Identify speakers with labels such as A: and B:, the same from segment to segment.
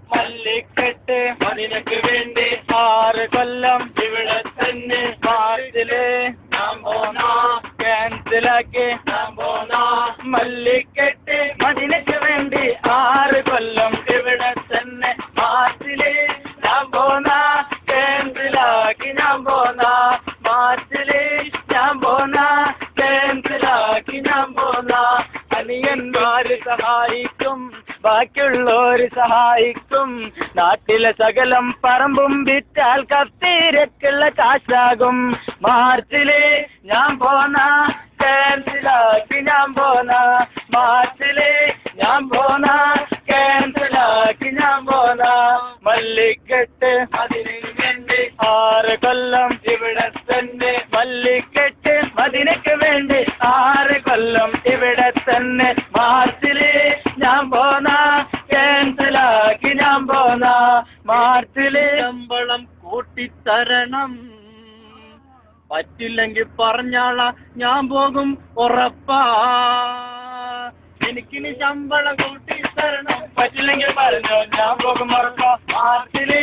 A: മല്ലിക്കെട്ട് അതിനൊക്കെ വേണ്ടി 6 കൊല്ലം ഇവിടെ തന്നെ മാർച്ചില് ഞാൻ പോന്നാ ക്യാൻസലാക്കി ഞാൻ പോന്നാ മല്ലിക്കെട്ട് അതിനൊക്കെ വേണ്ടി 6 കൊല്ലം ഇവിടെ തന്നെ മാർച്ചില് ഞാൻ പോന്നാ ക്യാൻസലാക്കി ഞാൻ പോന്നാ മാർച്ചില് ഞാൻ പോന്നാ ക്യാൻസലാക്കി ഞാൻ പോന്നാ അനിയന്മാര് സഹായിക്കും ബാക്കിയുള്ളവര് സഹായിക്കും നാട്ടിലെ സകലം പറമ്പും വിറ്റാൽ കത്തിരക്കുള്ള കാശാകും മാർച്ചില് ഞാൻ പോന്ന ക്യാൻസലാക്കി ഞാൻ പോന്ന മാർച്ചില് ഞാൻ പോന്ന ക്യാൻസലാക്കി ഞാൻ പോന്ന മല്ലിക്കെട്ട് അതിന് വേണ്ടി 6 കൊല്ലം ഇവിടെ തന്നെ മല്ലിക്കെട്ട് അതിനൊക്കെ വേണ്ടി 6 കൊല്ലം ഇവിടെ തന്നെ മാർച്ചില് ഞാൻ പോന്ന ക്യാൻസലാക്കി ഞാൻ പോന്ന മാർച്ചില് ശമ്പളം കൂട്ടിത്തരണം പറ്റില്ലെങ്കിൽ പറഞ്ഞാള ഞാൻ പോകും ഉറപ്പാ എനിക്കിനി ശമ്പളം കൂട്ടിത്തരണം പറ്റില്ലെങ്കിൽ പറഞ്ഞോ ഞാൻ പോകും ഉറപ്പാ മാർച്ചില്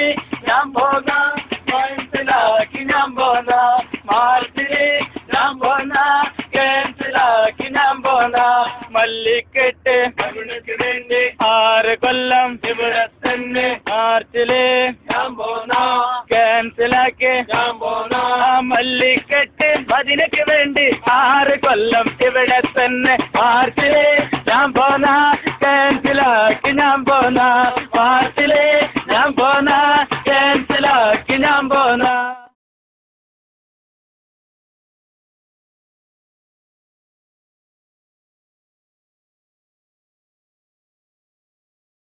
A: ഞാൻ പോകാം ക്യാൻസലാക്കി ഞാൻ പോന്ന മാർച്ചില് ഞാൻ പോന്ന ക്യാൻസലാക്കി ഞാൻ പോന്ന മല്ലിക്കെട്ട് അതിനൊക്കെ വേണ്ടി 6 കൊല്ലം ഇവിടെ തന്നെ മാർച്ചില് ഞാൻ പോന്ന ക്യാൻസലാക്കി ഞാൻ പോന്ന മല്ലിക്കെട്ട് അതിനൊക്കെ വേണ്ടി 6 കൊല്ലം ഇവിടെ തന്നെ മാർച്ചില് ഞാൻ പോന്ന ക്യാൻസലാക്കി ഞാൻ പോന്ന